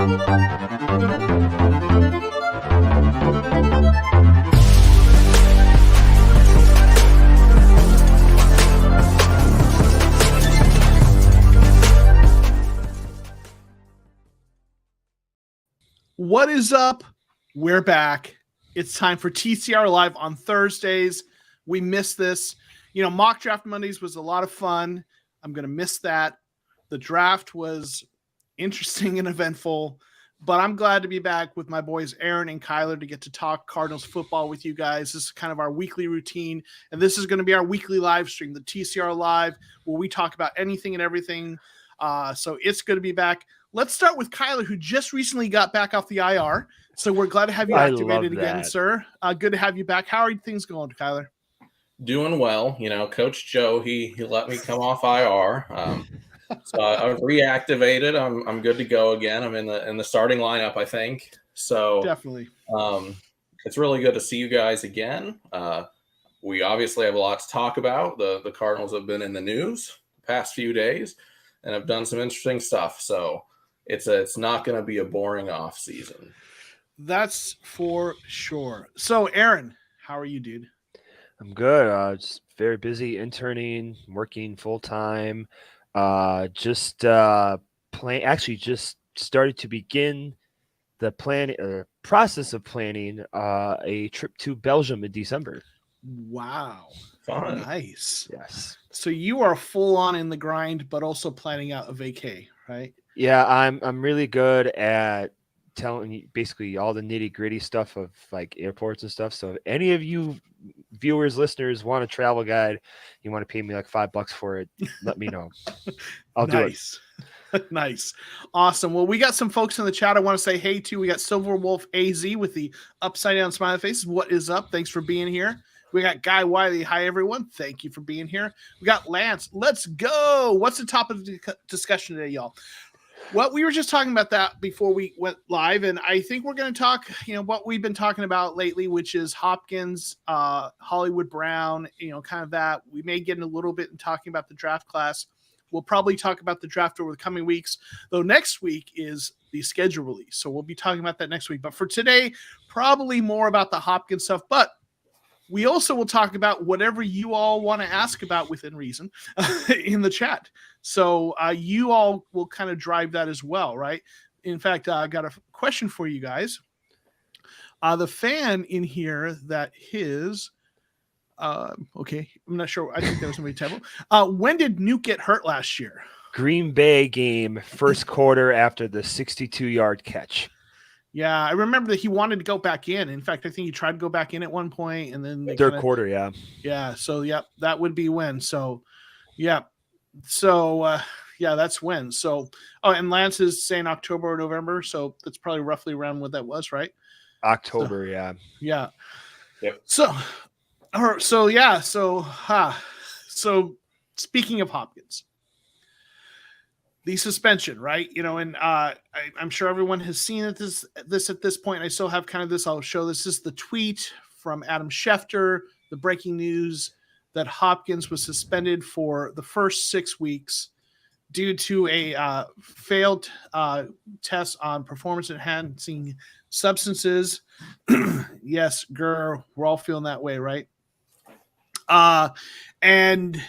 What is up? We're back. It's time for TCR Live on Thursdays. We missed this. Mock Draft Mondays was a lot of fun. I'm going to miss that. The draft was interesting and eventful, but I'm glad to be back with my boys Aarron and Kyler to get to talk Cardinals football with you guys. This is kind of our weekly routine, and this is going to be our weekly live stream, the TCR Live, where we talk about anything and everything. So it's going to be back. Let's start with Kyler, who just recently got back off the IR. So we're glad to have you activated again, sir. Good to have you back. How are things going, Kyler? Doing well. Coach Joe, he let me come off IR. So I've reactivated. I'm good to go again. I'm in the starting lineup, I think. So definitely. It's really good to see you guys again. We obviously have a lot to talk about. The Cardinals have been in the news the past few days and have done some interesting stuff. So it's not going to be a boring off season. That's for sure. So Aarron, how are you, dude? I'm good. Just very busy interning, working full time. Just started to begin the process of planning a trip to Belgium in December. Wow. Fun. Nice. Yes. So you are full on in the grind, but also planning out a vacay, right? Yeah, I'm really good at telling you basically all the nitty gritty stuff of like airports and stuff. So if any of you viewers, listeners want a travel guide, you want to pay me like $5 for it, let me know. I'll do it. Nice. Awesome. Well, we got some folks in the chat I want to say hey to. We got Silver Wolf AZ with the upside down smiley face. What is up? Thanks for being here. We got Guy Wiley. Hi, everyone. Thank you for being here. We got Lance. Let's go. What's the topic of the discussion today, y'all? Well, we were just talking about that before we went live, and I think we're going to talk, what we've been talking about lately, which is Hopkins, Hollywood Brown, kind of that. We may get in a little bit in talking about the draft class. We'll probably talk about the draft over the coming weeks, though next week is the schedule release, so we'll be talking about that next week. But for today, probably more about the Hopkins stuff, but we also will talk about whatever you all want to ask about within reason in the chat. So you all will kind of drive that as well, right? In fact, I got a question for you guys. The fan in here that okay, I'm not sure. I think that was somebody typo. When did Nuke get hurt last year? Green Bay game, first quarter after the 62-yard catch. Yeah, I remember that he wanted to go back in. In fact, I think he tried to go back in at one point, and then third quarter, yeah. Yeah, so that would be when. So, yeah. So, that's when. So, and Lance is saying October or November, so that's probably roughly around what that was, right? October, yeah. Yeah. Yep. So speaking of Hopkins, the suspension, right? And I'm sure everyone has seen this at this point. I still have kind of this. I'll show this. This is the tweet from Adam Schefter, the breaking news that Hopkins was suspended for the first 6 weeks due to a failed test on performance-enhancing substances. Yes, we're all feeling that way, right? And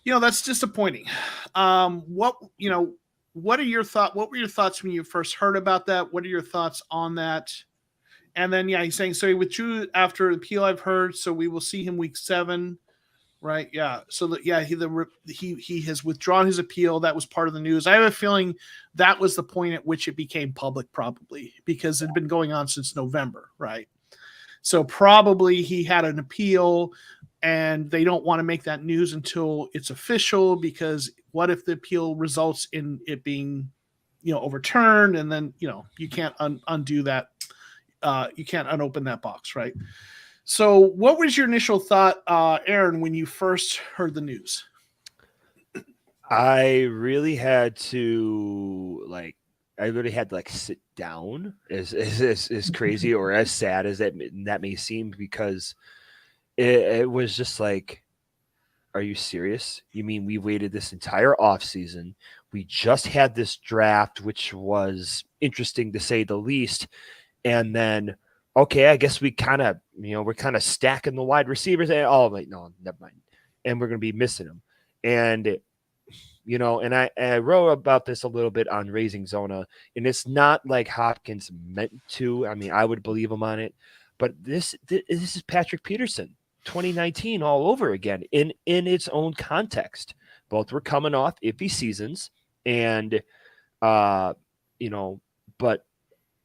that's disappointing. What are your thoughts? What were your thoughts when you first heard about that? What are your thoughts on that? And then, he's saying, so he withdrew after the appeal, I've heard, so we will see him week 7, right? Yeah. So he has withdrawn his appeal. That was part of the news. I have a feeling that was the point at which it became public, probably because it had been going on since November, right? So probably he had an appeal, and they don't want to make that news until it's official, because what if the appeal results in it being, overturned, and then, you can't undo that. You can't unopen that box, right? So what was your initial thought, Aarron, when you first heard the news? I really had to sit down, as crazy or as sad as that may seem, because it was just like, are you serious? You mean we waited this entire offseason? We just had this draft, which was interesting to say the least. And then, okay, I guess we kind of, we're kind of stacking the wide receivers. And, oh, wait, no, never mind. And we're going to be missing them. And, and I wrote about this a little bit on Raising Zona. And it's not like Hopkins meant to. I mean, I would believe him on it. But this is Patrick Peterson, 2019 all over again in its own context. Both were coming off iffy seasons, and but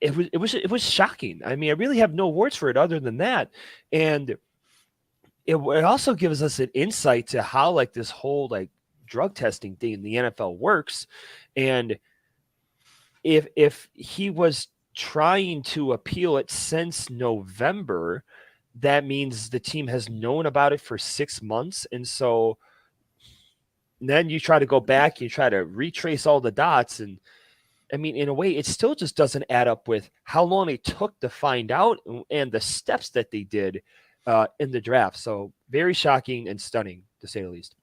it was shocking. I mean, I really have no words for it other than that, and it also gives us an insight to how like this whole like drug testing thing in the NFL works, and if he was trying to appeal it since November, that means the team has known about it for 6 months. And so then you try to go back, you try to retrace all the dots. And I mean, in a way, it still just doesn't add up with how long it took to find out and the steps that they did in the draft. So very shocking and stunning, to say the least.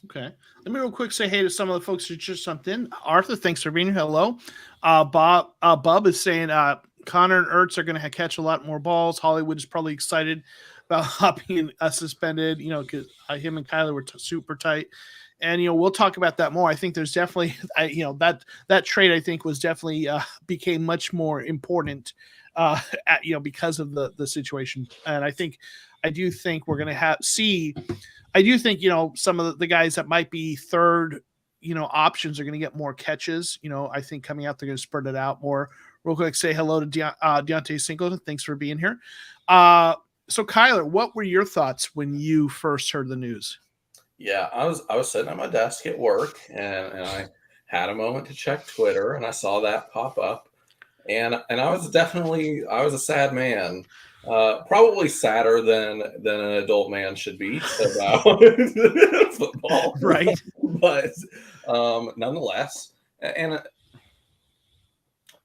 Okay. Let me real quick say hey to some of the folks who just jumped in. Arthur, thanks for being here. Hello. Bob is saying Connor and Ertz are going to catch a lot more balls. Hollywood is probably excited about being suspended, because him and Kyler were super tight. And, we'll talk about that more. I think there's definitely, that trade, I think, was definitely became much more important, because of the situation. And I do think we're going to I do think, some of the guys that might be third, options are going to get more catches. I think coming out, they're going to spread it out more. Real quick, say hello to Deontay Singleton. Thanks for being here. So, Kyler, what were your thoughts when you first heard the news? Yeah, I was sitting at my desk at work, and I had a moment to check Twitter, and I saw that pop up, and I was a sad man. Probably sadder than an adult man should be about football, right? But nonetheless, and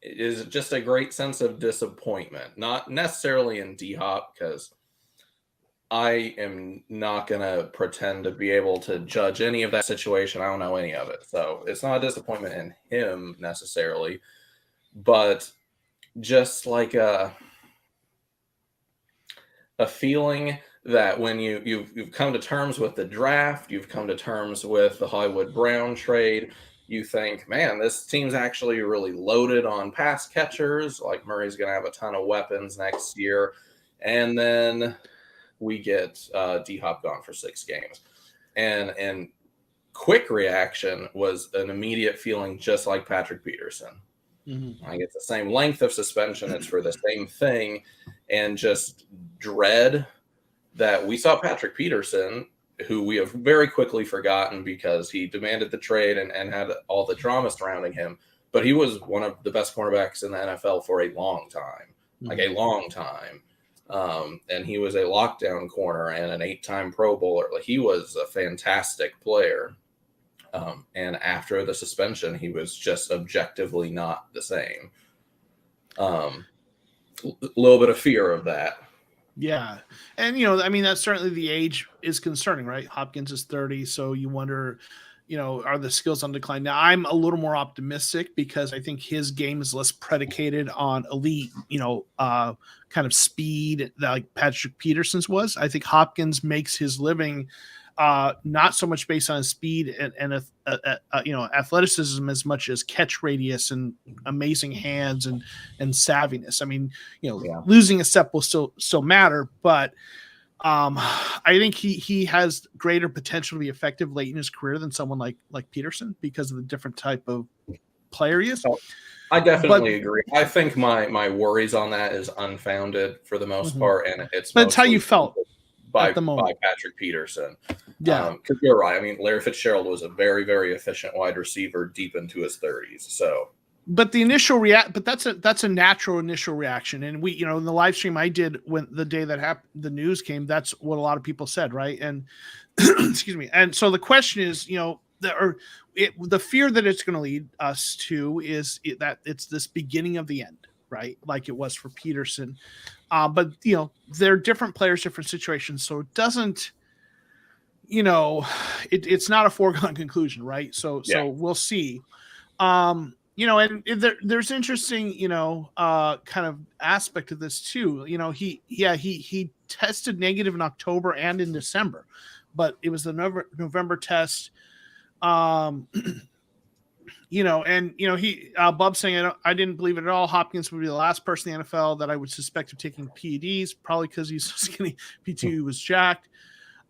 it is just a great sense of disappointment. Not necessarily in D-Hop, because I am not going to pretend to be able to judge any of that situation. I don't know any of it, so it's not a disappointment in him necessarily, but just like a feeling that when you've come to terms with the draft, you've come to terms with the Hollywood Brown trade, you think, man, this team's actually really loaded on pass catchers. Like Murray's going to have a ton of weapons next year. And then we get D-Hop gone for 6 games. And quick reaction was an immediate feeling just like Patrick Peterson. Mm-hmm. Like it's the same length of suspension. It's for the same thing. And just dread that we saw Patrick Peterson, who we have very quickly forgotten because he demanded the trade and had all the drama surrounding him. But he was one of the best cornerbacks in the NFL for a long time, like a long time. And he was a lockdown corner and an 8-time Pro Bowler. Like he was a fantastic player. And after the suspension, he was just objectively not the same. A little bit of fear of that. Yeah. And, that's certainly the age is concerning, right? Hopkins is 30. So you wonder, are the skills on decline? Now, I'm a little more optimistic because I think his game is less predicated on elite, kind of speed like Patrick Peterson's was. I think Hopkins makes his living not so much based on speed and athleticism as much as catch radius and amazing hands and savviness. I mean, losing a step will still matter, but I think he has greater potential to be effective late in his career than someone like Peterson because of the different type of player he is. Oh, I definitely agree. I think my worries on that is unfounded for the most part, and that's how you felt. By Patrick Peterson. Yeah. Because you're right. I mean, Larry Fitzgerald was a very, very efficient wide receiver deep into his 30s. So, but the initial that's a natural initial reaction. And we, in the live stream I did when the day that the news came, that's what a lot of people said. Right. And excuse me. And so the question is, the fear that it's going to lead us to is that it's this beginning of the end. Right, like it was for Peterson, but they're different players, different situations. So it doesn't it's not a foregone conclusion, right? So we'll see. And there's interesting, kind of aspect of this too. He tested negative in October and in December, but it was the November test. Bub saying, I didn't believe it at all. Hopkins would be the last person in the NFL that I would suspect of taking PEDs, probably because he's so skinny. P2 was jacked.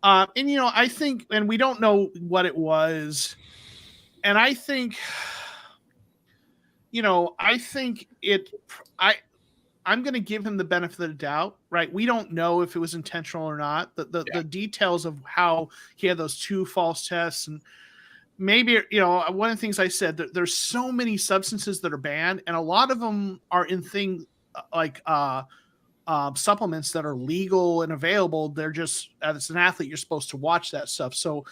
I think, and we don't know what it was. And I think, I'm going to give him the benefit of the doubt, right? We don't know if it was intentional or not. The details of how he had those 2 false tests, and maybe, one of the things I said, there's so many substances that are banned, and a lot of them are in things like supplements that are legal and available. They're just, as an athlete, you're supposed to watch that stuff. So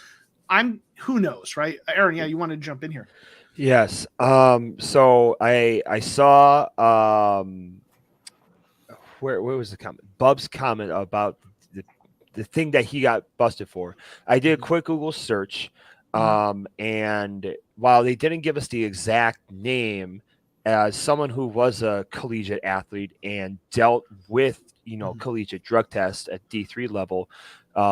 who knows, right? Aarron, you want to jump in here? Yes. So I saw, where was the comment? Bub's comment about the thing that he got busted for. I did a quick Google search. And while they didn't give us the exact name, as someone who was a collegiate athlete and dealt with, collegiate drug tests at D3 level,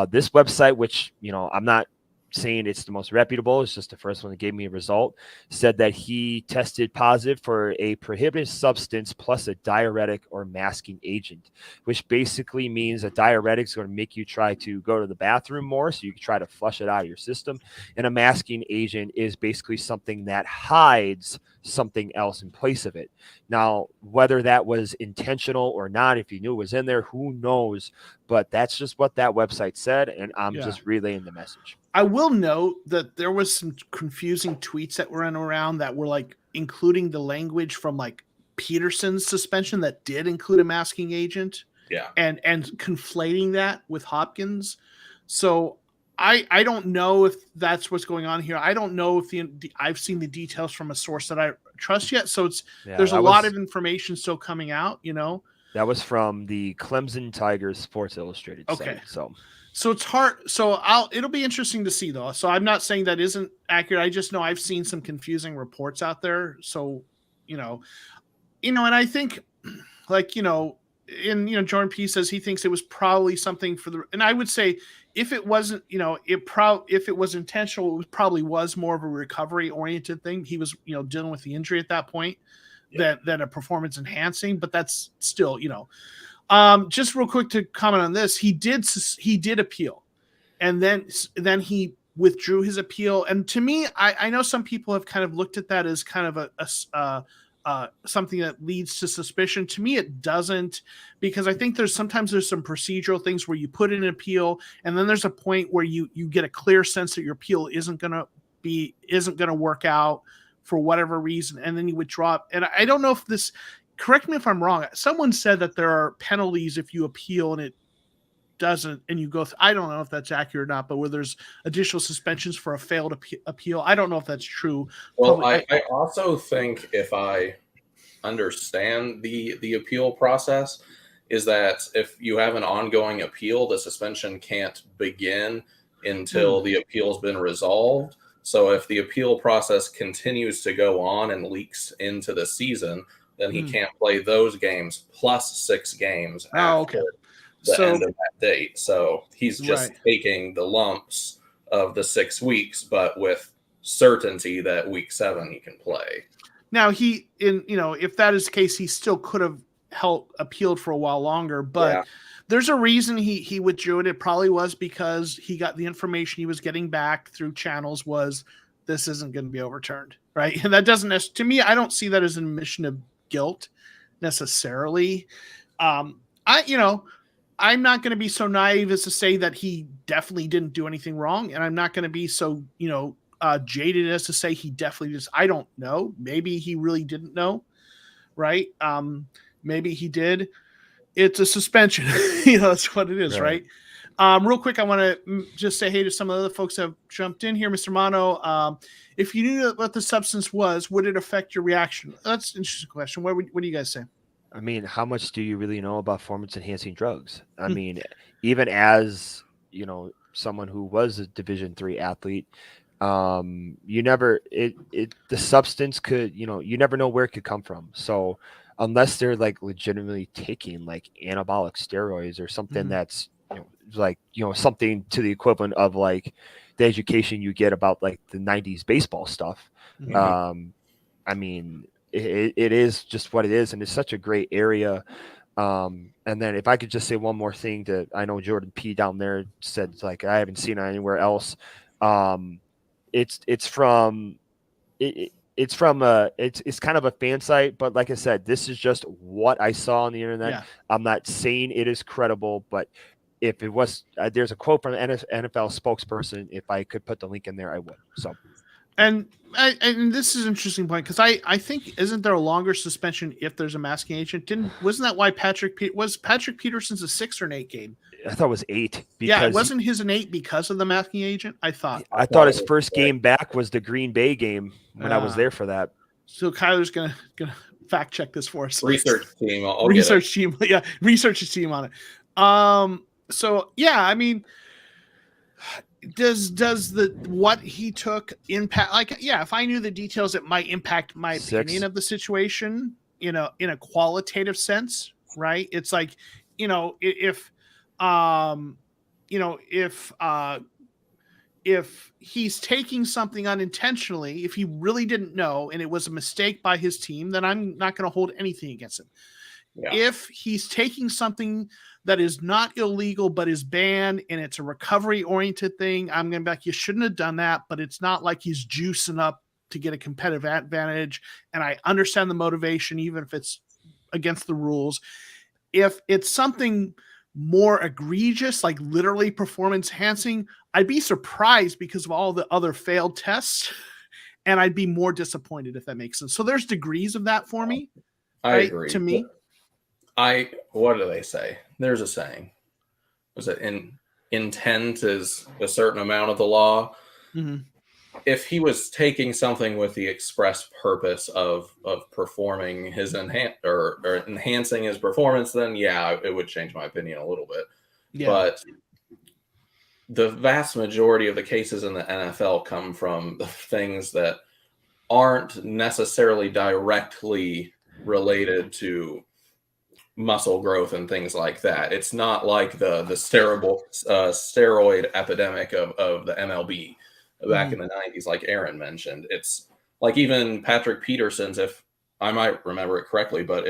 this website, which, I'm not saying it's the most reputable, it's just the first one that gave me a result, said that he tested positive for a prohibited substance plus a diuretic or masking agent, which basically means a diuretic is going to make you try to go to the bathroom more, so you can try to flush it out of your system. And a masking agent is basically something that hides something else in place of it. Now, whether that was intentional or not, if you knew it was in there, who knows? But that's just what that website said, and I'm just relaying the message. I will note that there was some confusing tweets that were around that were like including the language from like Peterson's suspension that did include a masking agent. Yeah. And conflating that with Hopkins. So I don't know if that's what's going on here. I don't know if I've seen the details from a source that I trust yet. So there's a lot of information still coming out, That was from the Clemson Tigers Sports Illustrated site. So it's hard. So it'll be interesting to see though. So I'm not saying that isn't accurate. I just know I've seen some confusing reports out there. So, and I think Jordan P says he thinks it was probably something and I would say if it wasn't, if it was intentional, it probably was more of a recovery oriented thing. He was, dealing with the injury at that point than a performance enhancing, but that's still, just real quick to comment on this. He did appeal, and then he withdrew his appeal. And to me, I know some people have kind of looked at that as kind of a something that leads to suspicion. To me, it doesn't, because I think there's some procedural things where you put in an appeal, and then there's a point where you get a clear sense that your appeal isn't going to work out for whatever reason, and then you withdraw. And I don't know if this, correct me if I'm wrong, someone said that there are penalties if you appeal and it doesn't, and you go I don't know if that's accurate or not, but where there's additional suspensions for a failed appeal. I don't know if that's true. Well, I also think, if I understand the appeal process, is that if you have an ongoing appeal, the suspension can't begin until the appeal's been resolved. So if the appeal process continues to go on and leaks into the season, then he can't play those games plus 6 games after the end of that date. So he's just taking the lumps of the 6 weeks, but with certainty that week 7 he can play. Now if that is the case, he still could have appealed for a while longer, but there's a reason he withdrew it. It probably was because he got the information he was getting back through channels was this isn't going to be overturned, right? And that doesn't, to me, I don't see that as an admission of guilt necessarily. I'm not going to be so naive as to say that he definitely didn't do anything wrong, and I'm not going to be so jaded as to say he definitely just, I don't know. Maybe he really didn't know, right? Maybe he did. It's a suspension. That's what it is, right? Real quick, I want to just say hey to some of the other folks that have jumped in here. Mr. Mono, if you knew what the substance was, would it affect your reaction? That's an interesting question. What do you guys say? I mean, how much do you really know about performance enhancing drugs? I mean, even as someone who was a Division III athlete, the substance could, you never know where it could come from. So unless they're like legitimately taking like anabolic steroids or something that's, something to the equivalent of like the education you get about like the 90s baseball stuff. I mean, it is just what it is. And it's such a great area. And then if I could just say one more thing I know Jordan P down there said, like, I haven't seen it anywhere else. It's kind of a fan site, but like I said, this is just what I saw on the internet. Yeah. I'm not saying it is credible, but if it was, there's a quote from an NFL spokesperson. If I could put the link in there, I would. So, and this is an interesting point, because I think, isn't there a longer suspension if there's a masking agent? Wasn't that why Patrick Peterson's a 6 or an 8 game? I thought it was 8. Yeah, it wasn't his an 8 because of the masking agent. I thought his first game back was the Green Bay game when I was there for that. So Kyler's gonna fact check this for us. Research team, research team on it. So yeah, I mean, does what he took impact? Like, yeah, if I knew the details, it might impact my opinion of the situation, in a qualitative sense, right? It's like, if he's taking something unintentionally, if he really didn't know and it was a mistake by his team, then I'm not going to hold anything against him. Yeah. If he's taking something that is not illegal but is banned and it's a recovery-oriented thing, I'm going to be like, you shouldn't have done that, but it's not like he's juicing up to get a competitive advantage, and I understand the motivation, even if it's against the rules. If it's something more egregious, like literally performance enhancing, I'd be surprised because of all the other failed tests, and I'd be more disappointed, if that makes sense. So there's degrees of that for me. I agree. To me, what do they say? There's a saying. Was it intent is a certain amount of the law? Mm-hmm. If he was taking something with the express purpose of performing his or enhancing his performance, then yeah, it would change my opinion a little bit. Yeah. But the vast majority of the cases in the NFL come from the things that aren't necessarily directly related to muscle growth and things like that. It's not like the steroid epidemic of the MLB back in the 90s, like Aarron mentioned. It's like even Patrick Peterson's, if I might remember it correctly, but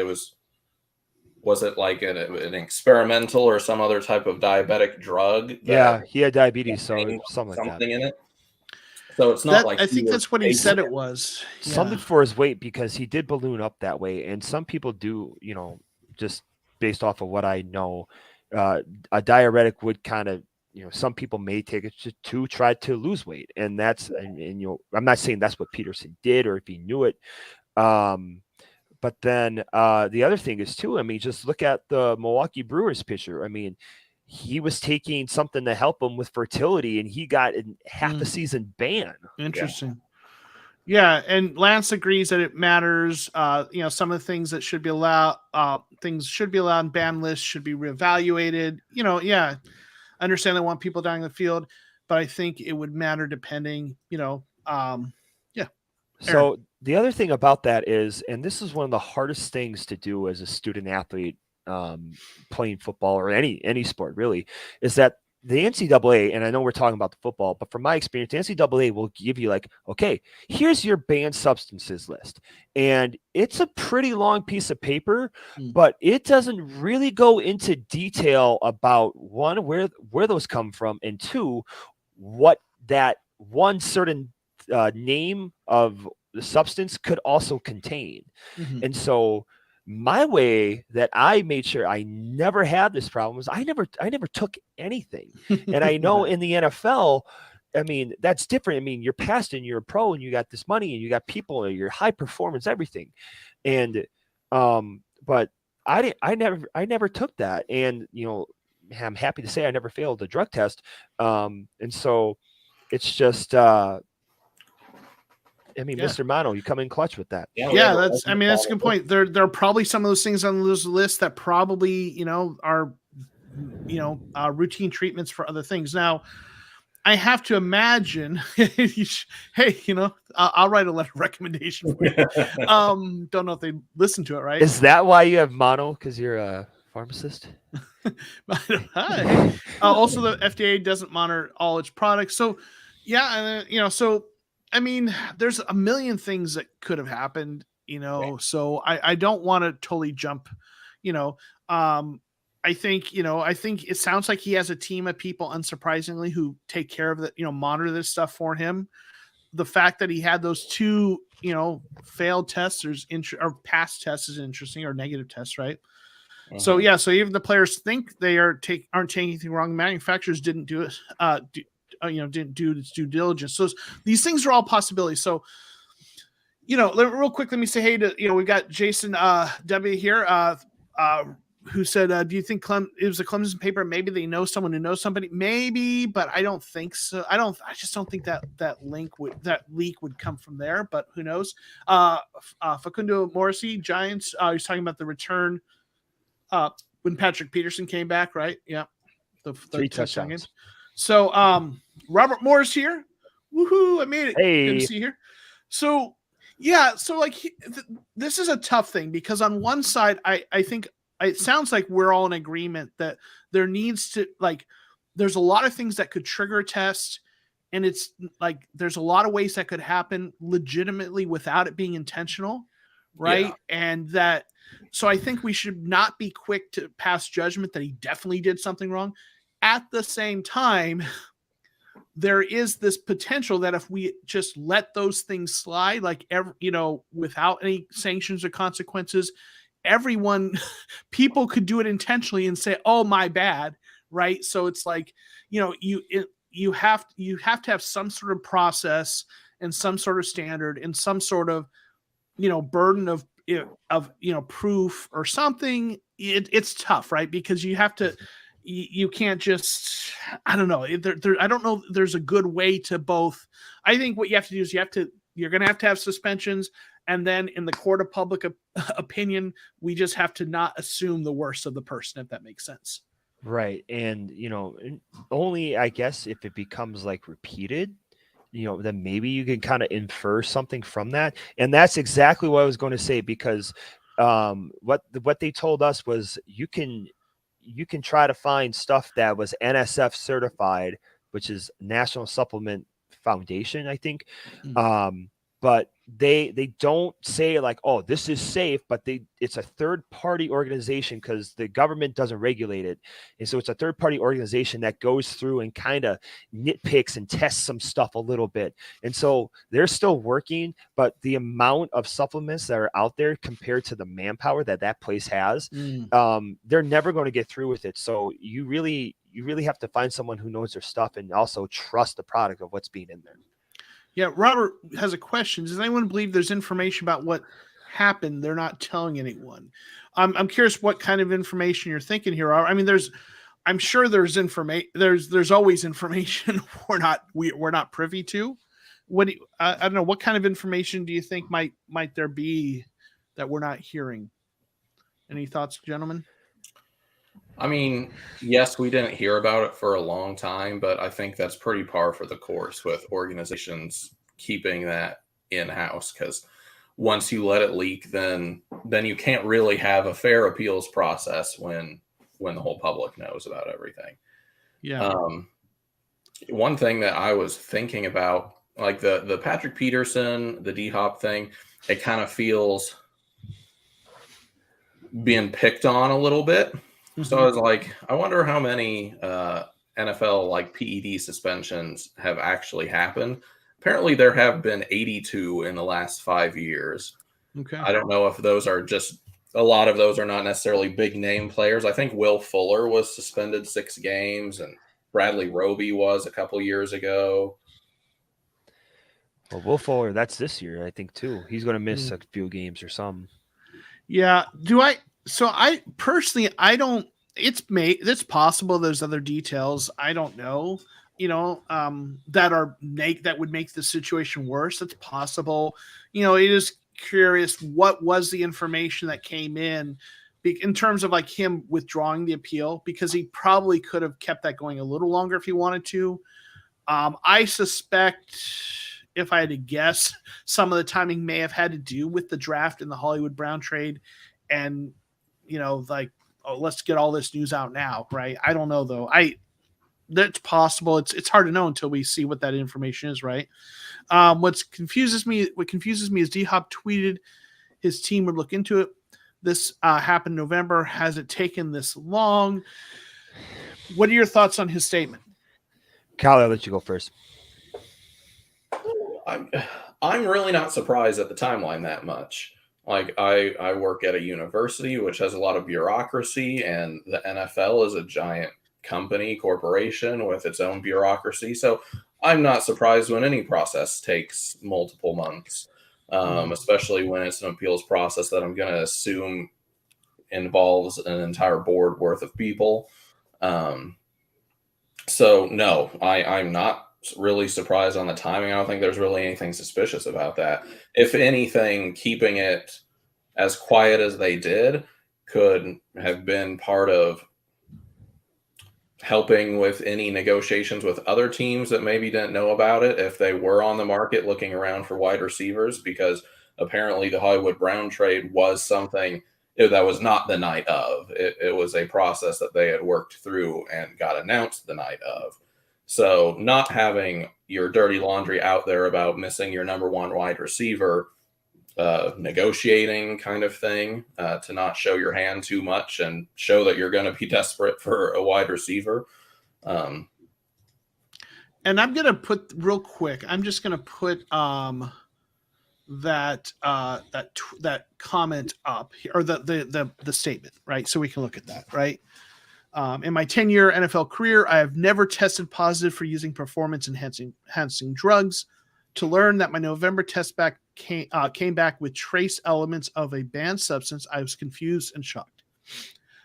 was it like an experimental or some other type of diabetic drug? Yeah, he had diabetes, so something like that. In it. So it's not like I think that's what he said it was. Something for his weight, because he did balloon up that way. And some people do, just based off of what I know, a diuretic would kind of, some people may take it to try to lose weight. And I'm not saying that's what Peterson did or if he knew it. But then the other thing is too, I mean, just look at the Milwaukee Brewers pitcher. I mean, he was taking something to help him with fertility, and he got half the season ban. Interesting. Yeah, and Lance agrees that it matters. Some of the things that should be allowed, and ban lists should be reevaluated. I understand they want people down in the field, but I think it would matter depending. So the other thing about that is, and this is one of the hardest things to do as a student athlete, playing football or any sport really, is that the NCAA, and I know we're talking about the football, but from my experience, the NCAA will give you like, okay, here's your banned substances list. And it's a pretty long piece of paper, but it doesn't really go into detail about one, where those come from, and two, what that one certain name of the substance could also contain. And so my way that I made sure I never had this problem was I never took anything. And I know in the NFL, I mean, that's different. I mean, you're past and you're a pro and you got this money and you got people and you're high performance, everything. And, but I never took that. And, I'm happy to say I never failed the drug test. And so it's just, Mr. Mono, you come in clutch with that. Yeah, that's a good point. There are probably some of those things on those lists that probably, are routine treatments for other things. Now, I have to imagine, hey, I'll write a letter of recommendation for you. Don't know if they listen to it, right? Is that why you have mono? Because you're a pharmacist? Also, the FDA doesn't monitor all its products. So, yeah, so I mean, there's a million things that could have happened, so I don't want to totally jump, I think it sounds like he has a team of people, unsurprisingly, who take care of that, monitor this stuff for him. The fact that he had those two, failed tests or past tests is interesting, or negative tests, right? So yeah, so even the players think they aren't taking anything wrong. Manufacturers didn't do it, didn't do its due diligence. So these things are all possibilities. So, real quick, let me say hey to we've got Jason W here, who said, "Do you think it was a Clemson paper? Maybe they know someone who knows somebody. Maybe, but I don't think so. I just don't think that leak would come from there. But who knows?" Facundo Morrissey, Giants. He's talking about the return. When Patrick Peterson came back, right? Yeah. The 3 touchdowns. So, Robert Morris here. Woohoo. I made it. Hey. Good to see you here. So, yeah. So, like, this is a tough thing because on one side, I think it sounds like we're all in agreement that there needs to, like, there's a lot of things that could trigger a test. And it's like, there's a lot of ways that could happen legitimately without it being intentional. Right. Yeah. And so I think we should not be quick to pass judgment that he definitely did something wrong. At the same time, there is this potential that if we just let those things slide, like without any sanctions or consequences, people could do it intentionally and say, "Oh, my bad." Right. So it's like, you have to have some sort of process and some sort of standard and some sort of, burden of proof or something. It's tough, right? Because you have to, you can't just, I don't know. I don't know. There's a good way to both. I think what you have to do is you're going to have suspensions. And then in the court of public opinion, we just have to not assume the worst of the person, if that makes sense. Right. And, only, I guess, if it becomes like repeated, then maybe you can kind of infer something from that. And that's exactly what I was going to say, because what they told us was you can try to find stuff that was NSF certified, which is National Supplement Foundation, I think. Mm-hmm. But they don't say like, oh, this is safe, but it's a third party organization because the government doesn't regulate it. And so it's a third party organization that goes through and kind of nitpicks and tests some stuff a little bit. And so they're still working, but the amount of supplements that are out there compared to the manpower that place has, they're never going to get through with it. So you really have to find someone who knows their stuff and also trust the product of what's being in there. Yeah, Robert has a question. Does anyone believe there's information about what happened they're not telling anyone? I'm curious what kind of information you're thinking here. I mean, I'm sure there's information. There's always information we're not privy to. I don't know, what kind of information do you think might there be that we're not hearing? Any thoughts, gentlemen? I mean, yes, we didn't hear about it for a long time, but I think that's pretty par for the course with organizations keeping that in-house, because once you let it leak, then you can't really have a fair appeals process when the whole public knows about everything. Yeah. One thing that I was thinking about, like the Patrick Peterson, the D-Hop thing, it kind of feels being picked on a little bit. So I was like, I wonder how many NFL like PED suspensions have actually happened. Apparently there have been 82 in the last 5 years. Okay. I don't know if those are just, a lot of those are not necessarily big name players. I think Will Fuller was suspended 6 games and Bradley Roby was a couple years ago. Well, Will Fuller, that's this year, I think, too. He's going to miss a few games or something. Yeah. So I personally, it's possible there's other details. I don't know, that would make the situation worse. It's possible. It is curious, what was the information that came in terms of like him withdrawing the appeal, because he probably could have kept that going a little longer if he wanted to. I suspect, if I had to guess, some of the timing may have had to do with the draft and the Hollywood Brown trade, and like, oh, let's get all this news out now, right? I don't know though. That's possible. It's hard to know until we see what that information is, right? What confuses me is D-Hop tweeted his team would look into it. This happened in November. Has it taken this long? What are your thoughts on his statement? Kyle, I'll let you go first. I'm really not surprised at the timeline that much. Like, I work at a university which has a lot of bureaucracy, and the NFL is a giant corporation with its own bureaucracy. So I'm not surprised when any process takes multiple months, especially when it's an appeals process that I'm going to assume involves an entire board worth of people. So no, I'm not really surprised on the timing. I don't think there's really anything suspicious about that. If anything, keeping it as quiet as they did could have been part of helping with any negotiations with other teams that maybe didn't know about it if they were on the market looking around for wide receivers, because apparently the Hollywood Brown trade was something that was not the night of. It was a process that they had worked through and got announced the night of. So not having your dirty laundry out there about missing your number one wide receiver, negotiating kind of thing, to not show your hand too much and show that you're going to be desperate for a wide receiver. And I'm going to put real quick, I'm just going to put that comment up here, or the statement, right? So we can look at that, right? In my 10-year NFL career, I have never tested positive for using performance enhancing drugs. To learn that my November test back came back with trace elements of a banned substance, I was confused and shocked.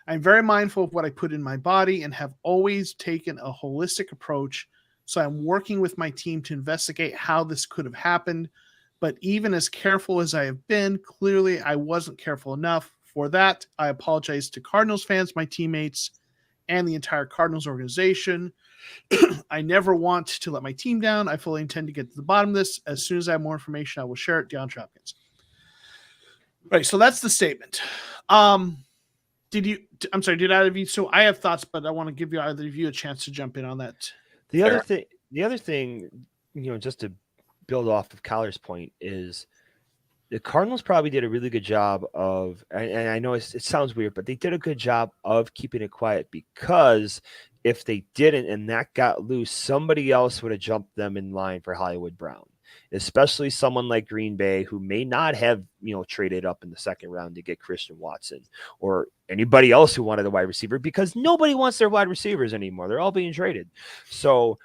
I'm very mindful of what I put in my body and have always taken a holistic approach. So I'm working with my team to investigate how this could have happened. But even as careful as I have been, clearly I wasn't careful enough. For that, I apologize to Cardinals fans, my teammates, and the entire Cardinals organization. I never want to let my team down. I fully intend to get to the bottom of this. As soon as I have more information, I will share it. DeAndre Hopkins. Right, so that's the statement. Did either of you? So I have thoughts, but I want to give you either of you a chance to jump in on that. The other thing, just to build off of Collar's point, is the Cardinals probably did a really good job of, and I know it sounds weird, but they did a good job of keeping it quiet, because if they didn't and that got loose, somebody else would have jumped them in line for Hollywood Brown, especially someone like Green Bay, who may not have, traded up in the second round to get Christian Watson or anybody else who wanted a wide receiver, because nobody wants their wide receivers anymore. They're all being traded. So,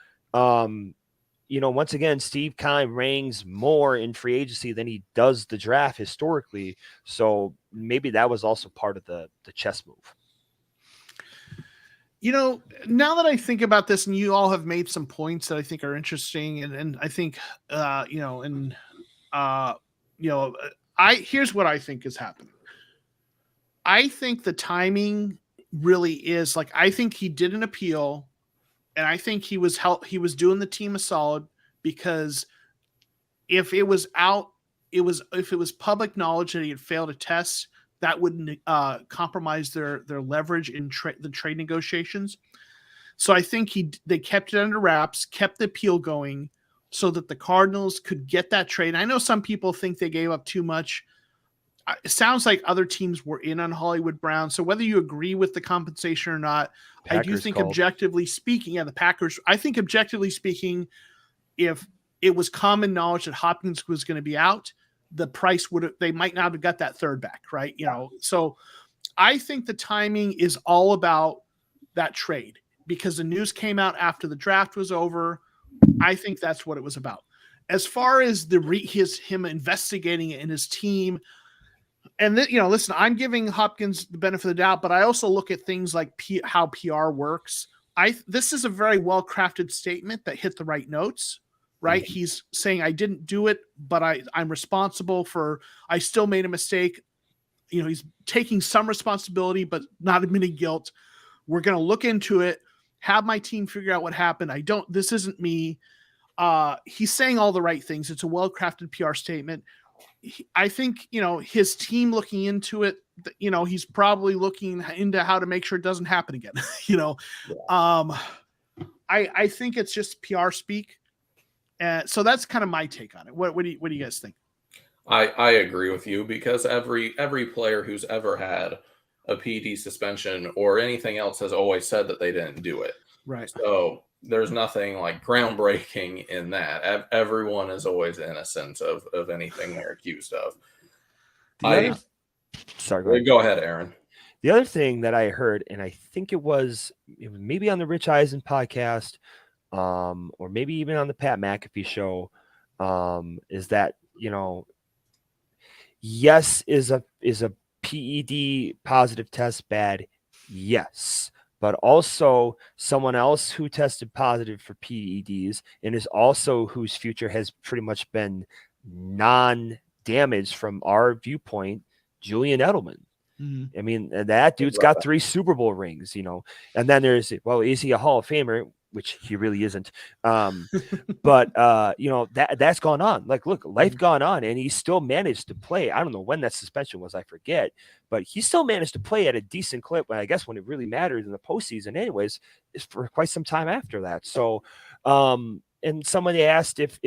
once again, Steve Keim ranks more in free agency than he does the draft historically. So maybe that was also part of the chess move. Now that I think about this, and you all have made some points that I think are interesting, and I think, here's what I think is happening. I think the timing really is, like, I think he did an appeal, and I think he was doing the team a solid, because if it was public knowledge that he had failed a test, that would compromise their leverage in the trade negotiations. So I think they kept it under wraps, kept the appeal going, so that the Cardinals could get that trade. I know some people think they gave up too much. It sounds like other teams were in on Hollywood Brown. So whether you agree with the compensation or not, Packers, I do think objectively speaking, the Packers, I think objectively speaking, if it was common knowledge that Hopkins was going to be out, the price they might not have got that third back, right? So I think the timing is all about that trade, because the news came out after the draft was over. I think that's what it was about. As far as him investigating it in his team, and listen, I'm giving Hopkins the benefit of the doubt, but I also look at things like how PR works. This is a very well-crafted statement that hit the right notes, right? Mm-hmm. He's saying, I didn't do it, but I'm responsible I still made a mistake. He's taking some responsibility, but not admitting guilt. We're going to look into it. have my team figure out what happened. This isn't me. He's saying all the right things. It's a well-crafted PR statement. I think, his team looking into it, he's probably looking into how to make sure it doesn't happen again. I think it's just PR speak. So that's kind of my take on it. What do you guys think? I agree with you, because every player who's ever had a PD suspension or anything else has always said that they didn't do it. Right. So there's nothing like groundbreaking in that. Everyone is always innocent of anything they're accused of. Sorry, go ahead, Aaron. The other thing that I heard, and I think it was maybe on the Rich Eisen podcast, or maybe even on the Pat McAfee show, is that, yes, is a PED positive test bad? Yes. But also someone else who tested positive for PEDs and is also whose future has pretty much been non-damaged from our viewpoint, Julian Edelman. Mm-hmm. I mean, that dude's got 3 Super Bowl rings, and then there's, well, is he a Hall of Famer? Which he really isn't. But that's gone on. Like, look, life gone on, and he still managed to play. I don't know when that suspension was, I forget, but he still managed to play at a decent clip. And I guess when it really mattered in the postseason, anyways, is for quite some time after that. So, and somebody asked if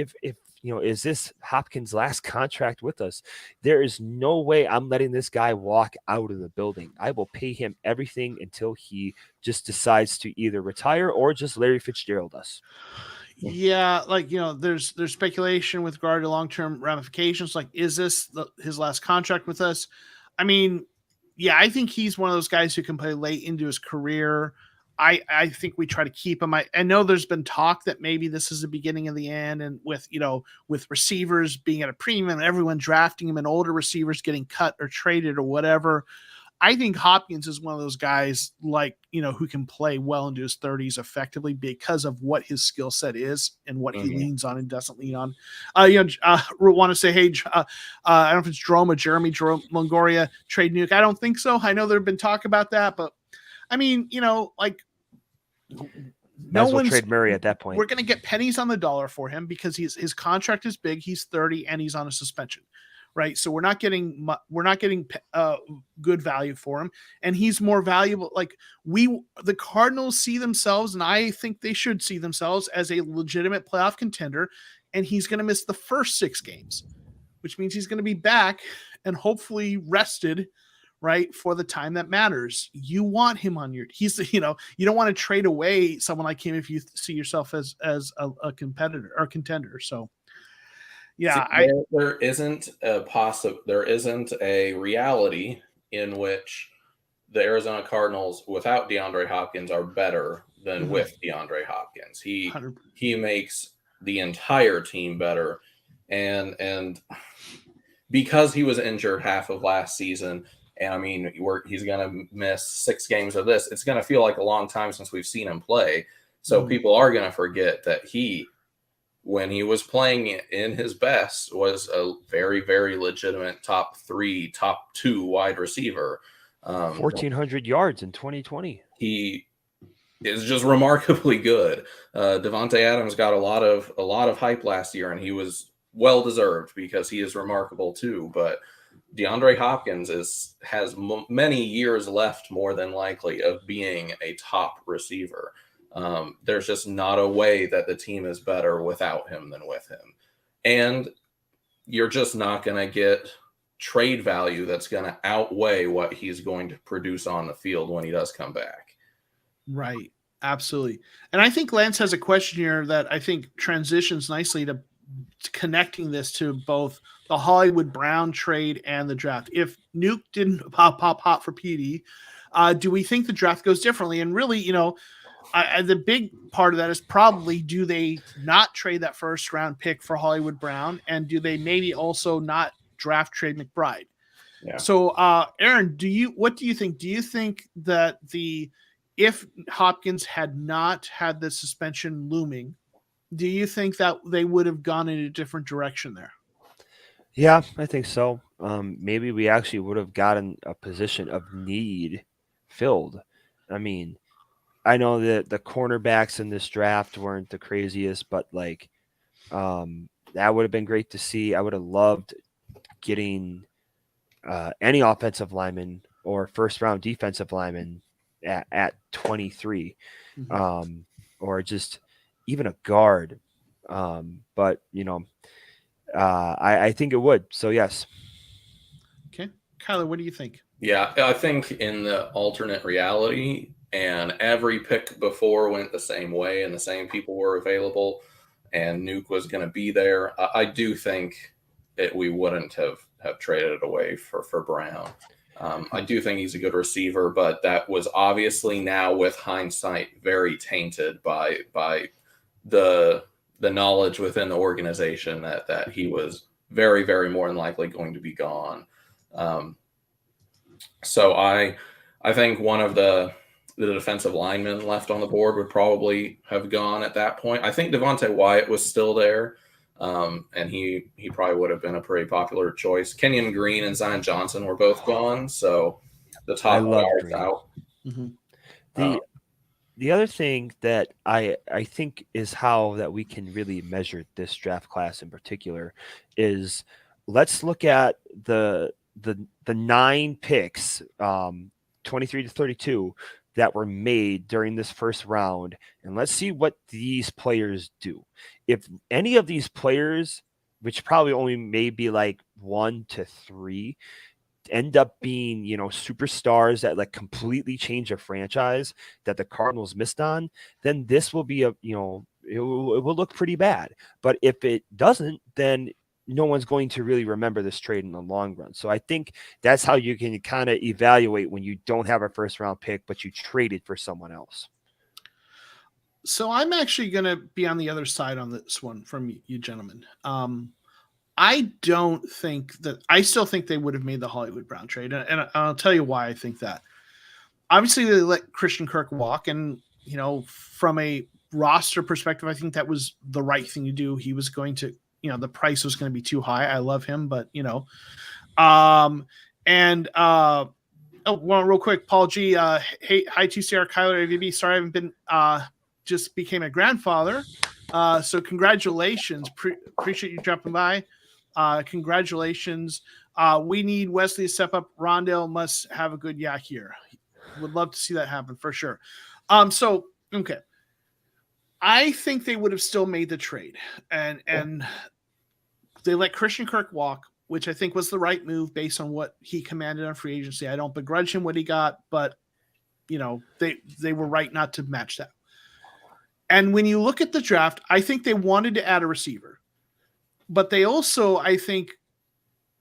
is this Hopkins' last contract with us? There is no way I'm letting this guy walk out of the building. I will pay him everything until he just decides to either retire or just Larry Fitzgerald us. Yeah, there's speculation with regard to long-term ramifications. Like, is this his last contract with us? I mean, yeah, I think he's one of those guys who can play late into his career. I think we try to keep him. I know there's been talk that maybe this is the beginning of the end, and with receivers being at a premium and everyone drafting him and older receivers getting cut or traded or whatever. I think Hopkins is one of those guys who can play well into his 30s effectively because of what his skill set is and what he leans on and doesn't lean on. Want to say, hey, I don't know if it's Jerome Longoria trade Nuke. I don't think so. I know there've been talk about that, but I mean, no one's trade Murray at that point. We're going to get pennies on the dollar for him because his contract is big. He's 30 and he's on a suspension, right? So we're not getting good value for him, and he's more valuable. The Cardinals see themselves, and I think they should see themselves as a legitimate playoff contender. And he's going to miss the first 6 games, which means he's going to be back and hopefully rested, right, for the time that matters. You want him on you don't want to trade away someone like him if you see yourself as a competitor or contender. So yeah, there isn't a reality in which the Arizona Cardinals without DeAndre Hopkins are better than with DeAndre Hopkins. He makes the entire team better, and because he was injured half of last season. And I mean, he's going to miss 6 games of this. It's going to feel like a long time since we've seen him play. So people are going to forget that when he was playing in his best, was a very, very legitimate top 3, top 2 wide receiver. 1,400 yards in 2020. He is just remarkably good. Devontae Adams got a lot of hype last year, and he was well deserved because he is remarkable too. But DeAndre Hopkins has many years left, more than likely, of being a top receiver. There's just not a way that the team is better without him than with him. And you're just not going to get trade value that's going to outweigh what he's going to produce on the field when he does come back. Right. Absolutely. And I think Lance has a question here that I think transitions nicely to connecting this to both the Hollywood Brown trade and the draft. If Nuke didn't pop hot for PD, do we think the draft goes differently? And really, the big part of that is probably, do they not trade that first round pick for Hollywood Brown? And do they maybe also not draft Trey McBride? Yeah. So, Aaron, what do you think? Do you think that if Hopkins had not had the suspension looming, do you think that they would have gone in a different direction there? Yeah, I think so. Maybe we actually would have gotten a position of need filled. I mean, I know that the cornerbacks in this draft weren't the craziest, but like that would have been great to see. I would have loved getting any offensive lineman or first round defensive lineman at 23, or just even a guard. But I think it would. So yes. Okay, Kyler, what do you think? Yeah, I think in the alternate reality, and every pick before went the same way, and the same people were available, and Nuke was going to be there. I do think that we wouldn't have traded it away for Brown. I do think he's a good receiver, but that was obviously now with hindsight very tainted by the knowledge within the organization that he was very, very more than likely going to be gone. So I think one of the defensive linemen left on the board would probably have gone at that point. I think Devontae Wyatt was still there, and he probably would have been a pretty popular choice. Kenyon Green and Zion Johnson were both gone, so the top guards out. The other thing that I think is how that we can really measure this draft class in particular is let's look at the 9 picks, 23 to 32, that were made during this first round, and let's see what these players do. If any of these players, which probably only maybe like 1 to 3, end up being, superstars that like completely change a franchise that the Cardinals missed on, then this will be it will look pretty bad. But if it doesn't, then no one's going to really remember this trade in the long run. So I think that's how you can kind of evaluate when you don't have a first round pick, but you traded for someone else. So I'm actually going to be on the other side on this one from you gentlemen. I still think they would have made the Hollywood Brown trade. And I'll tell you why I think that. Obviously they let Christian Kirk walk, and, from a roster perspective, I think that was the right thing to do. He was going to, the price was going to be too high. I love him, but real quick, Paul G, hey, hi TCR, Kyler, AVB. Sorry, I haven't been, just became a grandfather. So congratulations. Appreciate you dropping by. Congratulations. We need Wesley to step up. Rondale must have a good yak here. Would love to see that happen for sure. Okay. I think they would have still made the trade, and they let Christian Kirk walk, which I think was the right move based on what he commanded on free agency. I don't begrudge him what he got, but they were right not to match that. And when you look at the draft, I think they wanted to add a receiver, but they also, I think,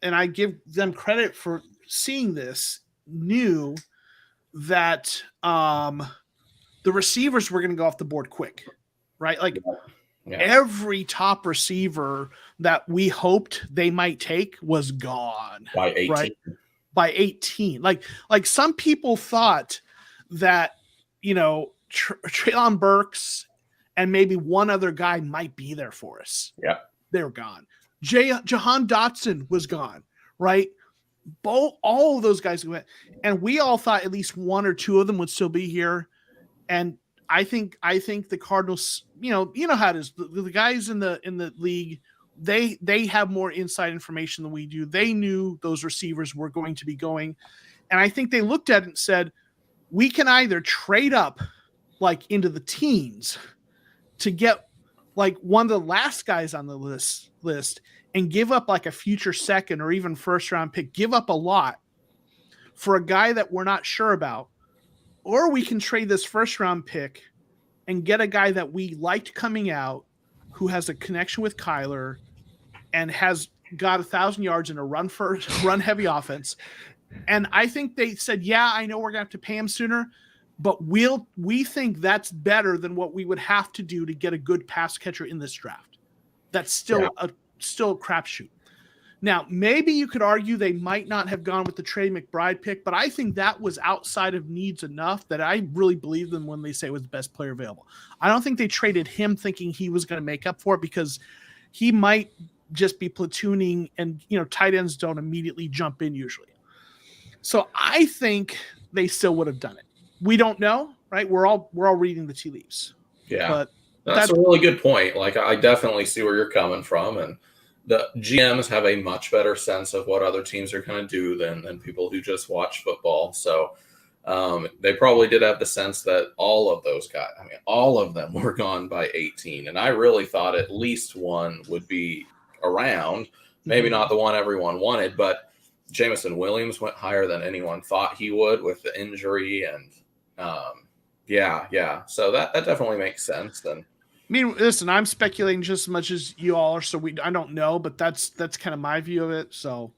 and I give them credit for seeing this, knew that the receivers were going to go off the board quick, right? Like every top receiver that we hoped they might take was gone by 18. Right? By 18. Like some people thought that, Treylon Burks and maybe one other guy might be there for us. Yeah. They were gone. Jahan Dotson was gone, right? All of those guys went, and we all thought at least 1 or 2 of them would still be here. And I think the Cardinals, you know how it is. The guys in the league, they have more inside information than we do. They knew those receivers were going to be going, and I think they looked at it and said, we can either trade up like into the teens to get like one of the last guys on the list and give up like a future second or even first round pick, give up a lot for a guy that we're not sure about, or we can trade this first round pick and get a guy that we liked coming out who has a connection with Kyler and has got 1,000 yards in a run heavy offense. And I think they said, yeah, I know we're gonna have to pay him sooner, but we think that's better than what we would have to do to get a good pass catcher in this draft. That's still a crapshoot. Now, maybe you could argue they might not have gone with the Trey McBride pick, but I think that was outside of needs enough that I really believe them when they say it was the best player available. I don't think they traded him thinking he was going to make up for it, because he might just be platooning, and tight ends don't immediately jump in usually. So I think they still would have done it. We don't know. right? We're all reading the tea leaves. Yeah, but that's a really good point. Like, I definitely see where you're coming from, and the GMs have a much better sense of what other teams are going to do than people who just watch football. So they probably did have the sense that all of those guys, I mean, all of them were gone by 18. And I really thought at least one would be around, maybe not the one everyone wanted, but Jameson Williams went higher than anyone thought he would with the injury. And yeah. So that definitely makes sense. And I mean, listen, I'm speculating just as much as you all are, so I don't know, but that's kind of my view of it. So,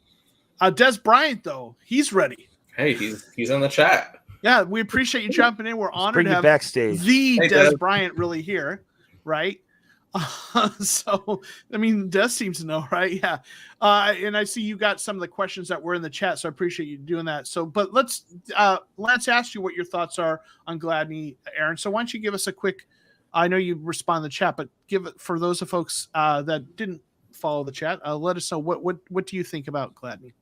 Des Bryant, though, he's ready. Hey, he's in the chat. Yeah, we appreciate you jumping in. We're honored to have backstage. Des Bryant really here, right? So, I mean, Des seems to know, right? Yeah. And I see you got some of the questions that were in the chat, so I appreciate you doing that. So, but let's ask you what your thoughts are on Gladney, Aarron. So why don't you give us a quick, I know you respond in the chat, but give it for those of folks that didn't follow the chat, let us know what do you think about Gladney?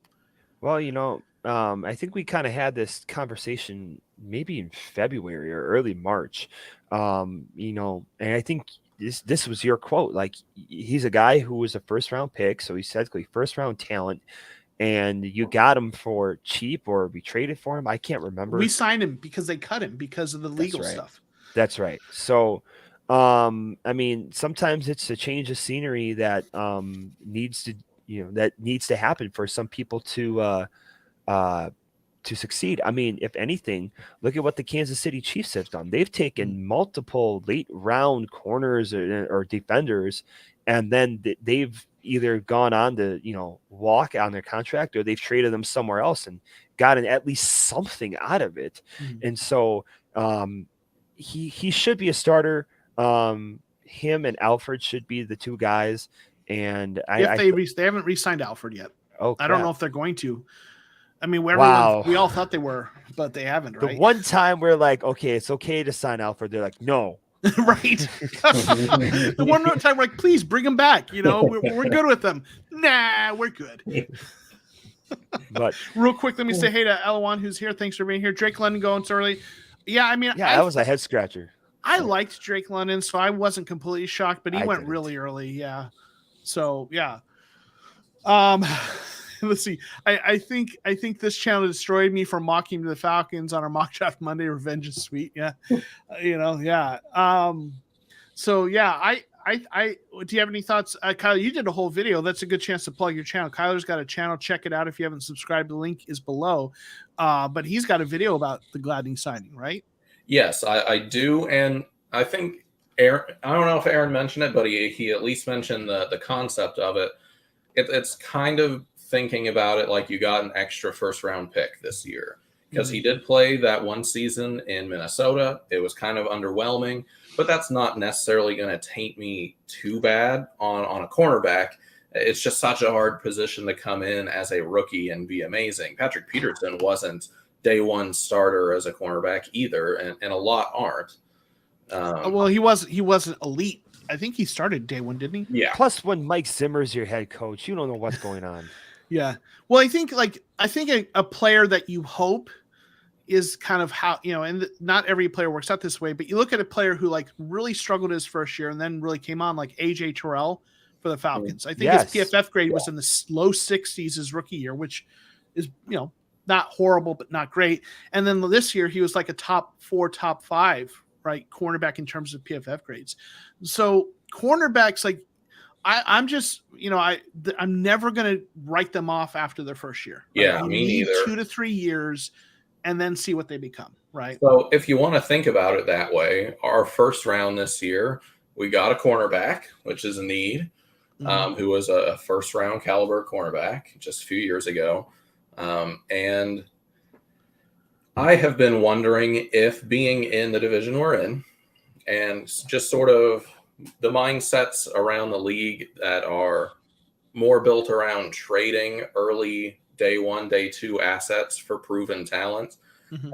Well, I think we kind of had this conversation maybe in February or early March, and I think this was your quote. Like, he's a guy who was a first round pick, so he's technically first round talent, and you got him for cheap, or we traded for him. I can't remember. We signed him because they cut him because of the legal stuff. That's right. So, I mean, sometimes it's a change of scenery that needs to happen for some people to succeed. I mean, if anything, look at what the Kansas City Chiefs have done. They've taken multiple late round corners or defenders, and then they've either gone on to, walk on their contract, or they've traded them somewhere else and gotten at least something out of it. And so he should be a starter. Him and Alfred should be the two guys. And they haven't re-signed Alfred yet. Oh, I don't know if they're going to. I mean, we all thought they were, but they haven't, right? The one time we're like, okay, it's okay to sign Alfred. They're like, no. Right. The one time we're like, please bring him back. We're good with them. Nah, we're good. But real quick, let me say hey to Elawan, who's here. Thanks for being here. Drake London going so early. Yeah, I mean, that was a head scratcher. I liked Drake London, so I wasn't completely shocked, but he went really early. Yeah. So yeah. Let's see. I think this channel destroyed me for mocking the Falcons on our mock draft Monday. Revenge is sweet. Yeah. Yeah. So yeah, do you have any thoughts? Kyle, you did a whole video. That's a good chance to plug your channel. Kyler's got a channel. Check it out if you haven't subscribed. The link is below. But he's got a video about the Gladney signing, right? Yes, I do. And I think Aarron, I don't know if Aarron mentioned it, but he at least mentioned the concept of it. It's kind of thinking about it like you got an extra first round pick this year, because he did play that one season in Minnesota. It was kind of underwhelming, but that's not necessarily going to taint me too bad on a cornerback. It's just such a hard position to come in as a rookie and be amazing. Patrick Peterson wasn't day one starter as a cornerback either, and a lot aren't. Well, he wasn't elite. I think he started day one, didn't he? Yeah. Plus, when Mike Zimmer's your head coach, you don't know what's going on. Yeah. Well, I think a player that you hope is kind of how, and not every player works out this way, but you look at a player who really struggled his first year and then really came on, like AJ Terrell for the Falcons. I think his PFF grade was in the low 60s his rookie year, which is, not horrible, but not great. And then this year he was like a top 4, top 5, right, cornerback in terms of PFF grades. So cornerbacks, I'm just, I'm never going to write them off after their first year. Right? Yeah, me neither. 2 to 3 years and then see what they become, right? So if you want to think about it that way, our first round this year, we got a cornerback, which is a need, who was a first round caliber cornerback just a few years ago. And I have been wondering if being in the division we're in and just sort of the mindsets around the league that are more built around trading early day 1, day 2 assets for proven talent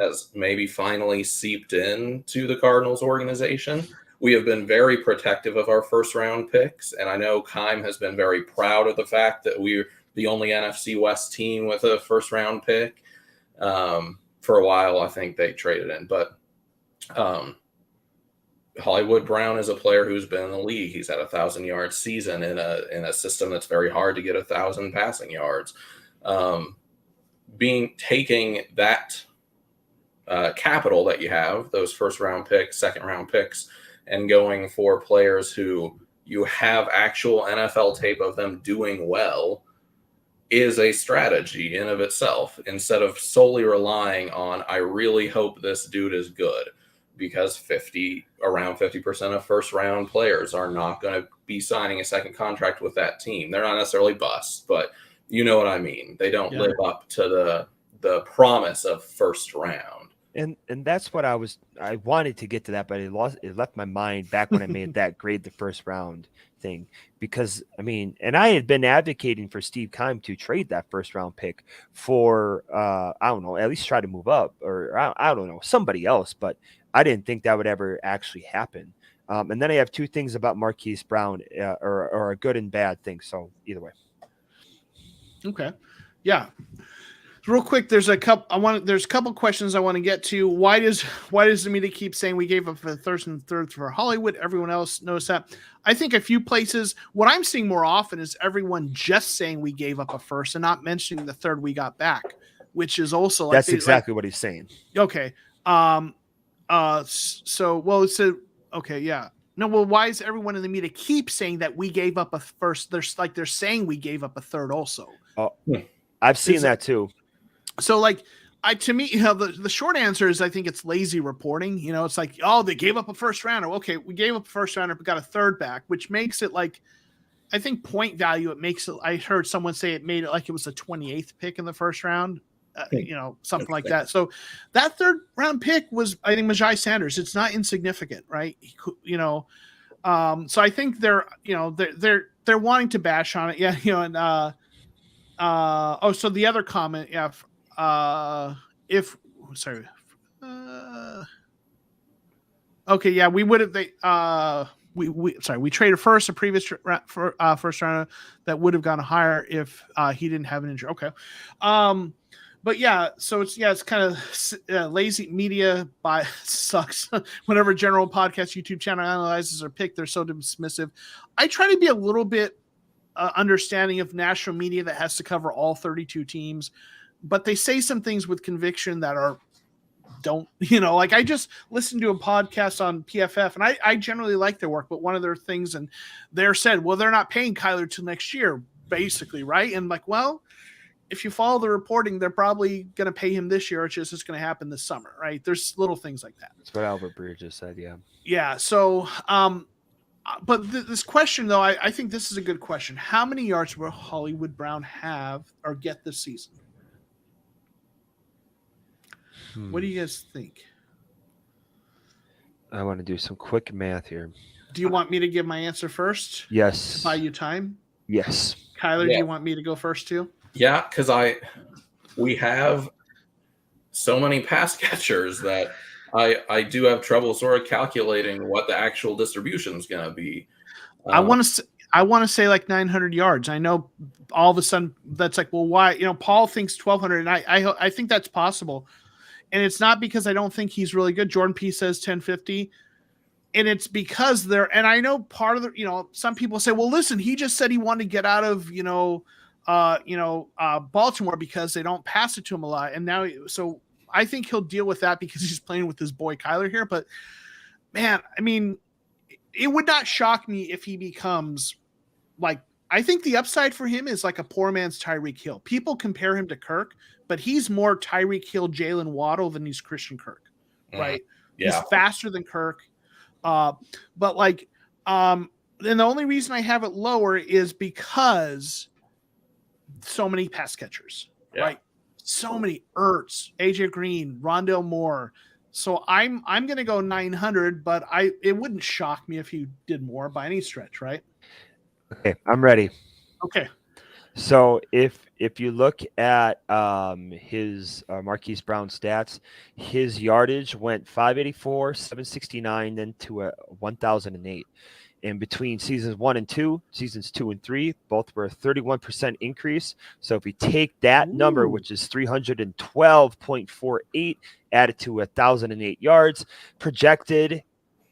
has maybe finally seeped into the Cardinals organization. We have been very protective of our first round picks. And I know Keim has been very proud of the fact that we're the only NFC West team with a first round pick. For a while, I think they traded in, but Hollywood Brown is a player who's been in the league. He's had 1,000-yard season in a system that's very hard to get 1,000 passing yards. Taking that capital that you have, those first-round picks, second-round picks, and going for players who you have actual NFL tape of them doing well is a strategy in of itself, instead of solely relying on, I really hope this dude is good, because around 50% of first-round players are not going to be signing a second contract with that team. They're not necessarily busts, but you know what I mean. They don't live up to the promise of first round. And that's what I wanted to get to that, but it left my mind back when I made that grade the first round thing, because I mean, and I had been advocating for Steve Keim to trade that first round pick for I don't know, at least try to move up, or I don't know, somebody else, but I didn't think that would ever actually happen. And then I have two things about Marquise Brown, or a good and bad thing. So either way. Okay. Yeah. Real quick, there's a couple questions I want to get to. Why does the media keep saying we gave up the first and third for Hollywood? Everyone else knows that. I think a few places, what I'm seeing more often is everyone just saying we gave up a first and not mentioning the third we got back, which is also that's exactly what he's saying. Okay. Okay, yeah. No, well, why is everyone in the media keep saying that we gave up a first? They're saying we gave up a third also. Oh, I've seen that too. So to me, the short answer is I think it's lazy reporting. It's like, oh, they gave up a first rounder. Okay, we gave up a first rounder, but got a third back, which makes it like, I think point value, it makes it, I heard someone say it made it like it was the 28th pick in the first round, something like that. So that third round pick was, I think, Majai Sanders. It's not insignificant, right? So I think they're wanting to bash on it. Yeah. So the other comment, yeah. Okay, yeah, we would have. We traded first a previous first rounder that would have gone higher if he didn't have an injury. Okay, but yeah, so it's kind of lazy media. Sucks. Whenever general podcast YouTube channel analyzes or pick, they're so dismissive. I try to be a little bit understanding of national media that has to cover all 32 teams. But they say some things with conviction that I just listened to a podcast on PFF, and I generally like their work, but one of their things, and they're said, well, they're not paying Kyler till next year, basically, right? And like, well, if you follow the reporting, they're probably going to pay him this year. It's just going to happen this summer, right? There's little things like that. That's what Albert Breer just said, yeah. Yeah, so, but this question, though, I think this is a good question. How many yards will Hollywood Brown have or get this season? What do you guys think? I want to do some quick math here. Do you want me to give my answer first? Yes. To buy you time? Yes. Kyler, do you want me to go first too? Yeah, because we have so many pass catchers that I do have trouble sort of calculating what the actual distribution is going to be. I want to say like 900 yards. I know all of a sudden that's like, well, why? Paul thinks 1,200, and I think that's possible. And it's not because I don't think he's really good. Jordan P says 1050. And it's because and I know part of some people say, well, listen, he just said he wanted to get out of, Baltimore because they don't pass it to him a lot. And now, so I think he'll deal with that because he's playing with his boy Kyler here. But man, I mean, it would not shock me if he becomes I think the upside for him is like a poor man's Tyreek Hill. People compare him to Kirk, but he's more Tyreek Hill, Jalen Waddle than he's Christian Kirk, right? Yeah. He's faster than Kirk. And the only reason I have it lower is because so many pass catchers, right? So many Ertz, AJ Green, Rondale Moore. So I'm going to go 900, but it wouldn't shock me if he did more by any stretch, right? Okay, I'm ready. Okay. So if you look at his Marquise Brown stats, his yardage went 584, 769, then to 1,008. And between seasons 1 and 2, seasons 2 and 3, both were a 31% increase. So if we take that number, which is 312.48, added to 1,008 yards, projected,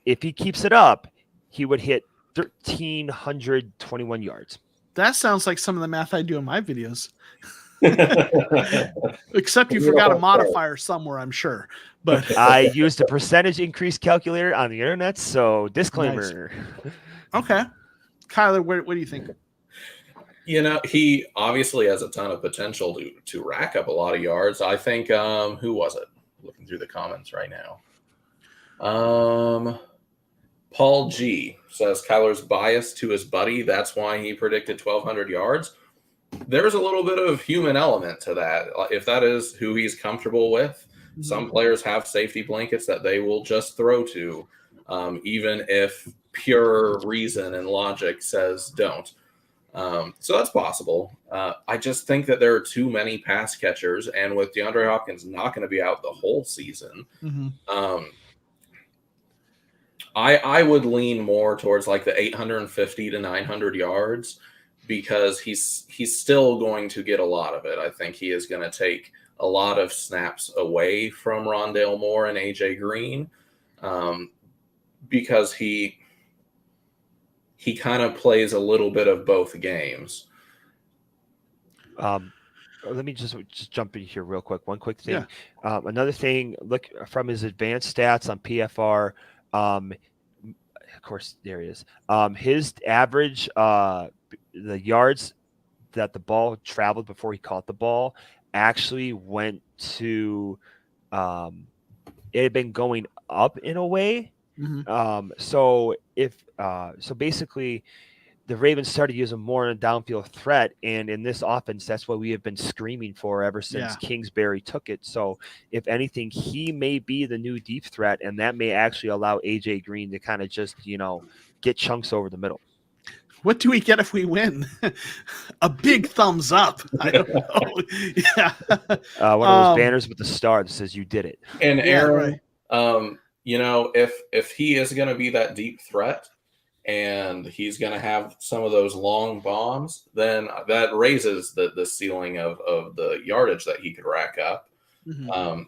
if he keeps it up, he would hit 1,321 yards. That sounds like some of the math I do in my videos. Except you forgot a modifier somewhere, I'm sure. But I used a percentage increase calculator on the internet, so disclaimer. Nice. Okay. Kyler, what do you think? He obviously has a ton of potential to rack up a lot of yards. I think, who was it? Looking through the comments right now. Paul G says Kyler's biased to his buddy. That's why he predicted 1,200 yards. There's a little bit of human element to that. If that is who he's comfortable with, some players have safety blankets that they will just throw to, even if pure reason and logic says don't. So that's possible. I just think that there are too many pass catchers, and with DeAndre Hopkins not going to be out the whole season, I would lean more towards like the 850 to 900 yards, because he's still going to get a lot of it. I think he is going to take a lot of snaps away from Rondale Moore and AJ Green, because he kind of plays a little bit of both games. Let me just jump in here real quick. One quick thing. Yeah. Another thing, look from his advanced stats on PFR. Of course, there he is. His average, the yards that the ball traveled before he caught the ball actually went to, it had been going up in a way. So basically the Ravens started using more in a downfield threat, and in this offense, that's what we have been screaming for ever since Kingsbury took it. So if anything, he may be the new deep threat, and that may actually allow AJ Green to kind of just, get chunks over the middle. What do we get if we win? A big thumbs up. I don't know. Yeah. One of those banners with the star that says you did it. And Aarron, if he is going to be that deep threat and he's going to have some of those long bombs, then that raises the ceiling of the yardage that he could rack up.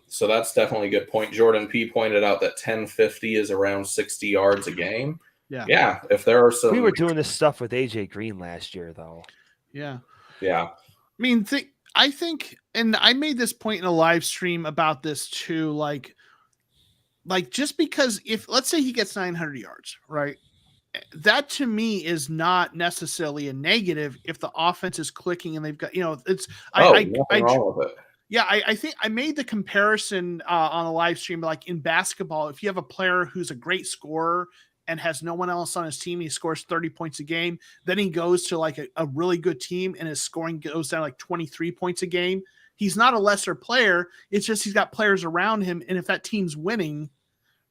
So that's definitely a good point. Jordan P pointed out that 1050 is around 60 yards a game. Yeah. If there are some, we were doing this stuff with AJ Green last year, though. Yeah. I mean, I think, and I made this point in a live stream about this too. Like just because if let's say he gets 900 yards, right? That to me is not necessarily a negative if the offense is clicking and they've got, it's nothing wrong with it. Yeah, I think I made the comparison on a live stream, like in basketball, if you have a player who's a great scorer and has no one else on his team, he scores 30 points a game, then he goes to like a really good team and his scoring goes down like 23 points a game. He's not a lesser player. It's just he's got players around him, and if that team's winning,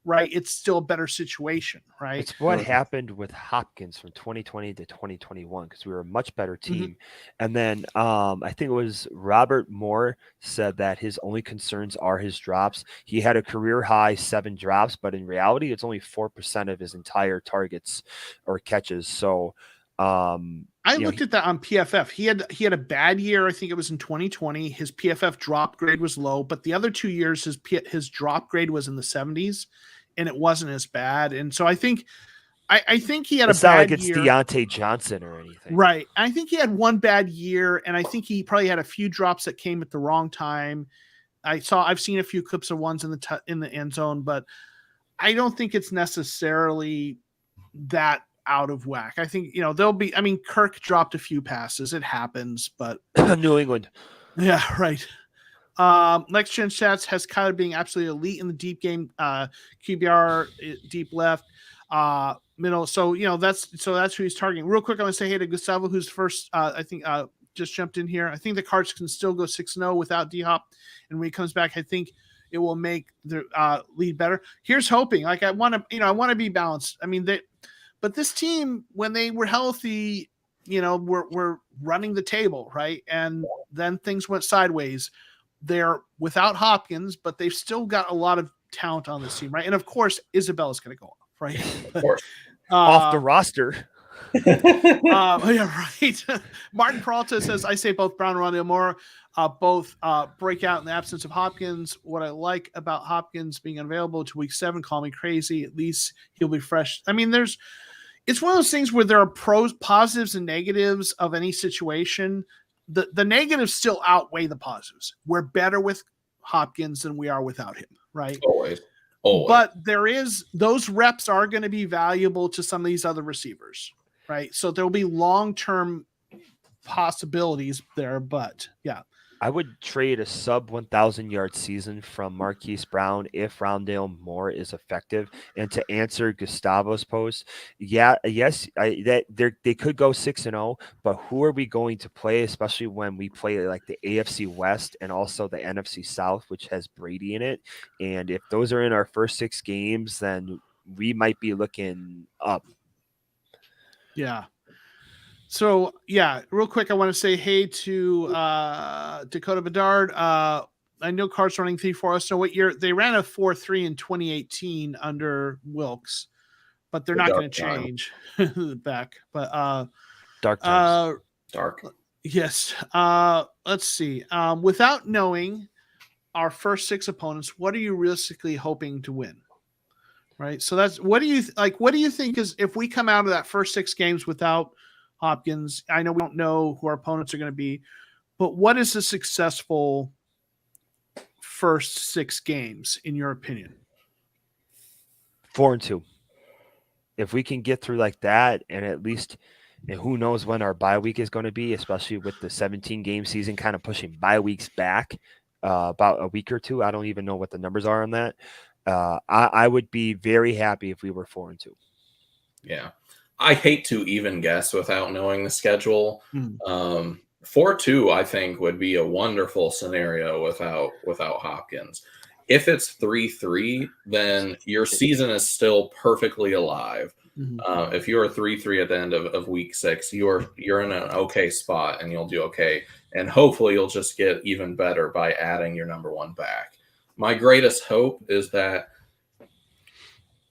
right, it's still a better situation, right? It's what happened with Hopkins from 2020 to 2021, because we were a much better team. And then I think it was Robert Moore said that his only concerns are his drops. He had a career high 7 drops, but in reality, it's only 4% of his entire targets or catches. So I looked at that on PFF. He had a bad year. I think it was in 2020. His PFF drop grade was low, but the other 2 years, his drop grade was in the 70s, and it wasn't as bad. And so I think he had a bad year. It's not like it's Deontay Johnson or anything, right? I think he had one bad year, and I think he probably had a few drops that came at the wrong time. I've seen a few clips of ones in the end zone, but I don't think it's necessarily that out of whack. I think, there'll be, Kirk dropped a few passes. It happens, but New England. Yeah, right. Next gen stats has Kyler being absolutely elite in the deep game, QBR deep left, middle. So, that's who he's targeting. Real quick, I want to say hey to Gustavo, who's first, I think, just jumped in here. I think the Cards can still go 6-0 without D-Hop. And when he comes back, I think it will make the lead better. Here's hoping. Like, I want to be balanced. But this team, when they were healthy, we're running the table, right? And then things went sideways. They're without Hopkins, but they've still got a lot of talent on this team, right? And of course, Isabella's going to go off, right? Of course. off the roster. Yeah, right. Martin Peralta says, I say both Brown and Rondale Moore both break out in the absence of Hopkins. What I like about Hopkins being unavailable to week 7, call me crazy. At least he'll be fresh. I mean, it's one of those things where there are pros, positives and negatives of any situation. The negatives still outweigh the positives. We're better with Hopkins than we are without him, right? Always. But those reps are going to be valuable to some of these other receivers, right? So there'll be long-term possibilities there, but yeah. I would trade a sub 1,000 yard season from Marquise Brown if Rondale Moore is effective. And to answer Gustavo's post, they could go 6-0, but who are we going to play, especially when we play like the AFC West and also the NFC South, which has Brady in it? And if those are in our first 6 games, then we might be looking up. Yeah. So, yeah, real quick, I want to say hey to Dakota Bedard. I know Cards running 3-4. I know what year they ran a 4-3 in 2018 under Wilkes, but they're not going to change back. But dark times. Dark. Yes. Let's see. Without knowing our first 6 opponents, what are you realistically hoping to win? Right. So that's what do you think is if we come out of that first 6 games without Hopkins? I know we don't know who our opponents are going to be, but what is a successful first 6 games in your opinion? 4-2. If we can get through like that, and at least, and who knows when our bye week is going to be, especially with the 17 game season kind of pushing bye weeks back about a week or 2. I don't even know what the numbers are on that. I would be very happy if we were 4-2. Yeah. I hate to even guess without knowing the schedule. 4-2, I think, would be a wonderful scenario without Hopkins. If it's 3-3, then your season is still perfectly alive. If you're 3-3 at the end of week 6, you're in an okay spot and you'll do okay. And hopefully you'll just get even better by adding your number 1 back. My greatest hope is that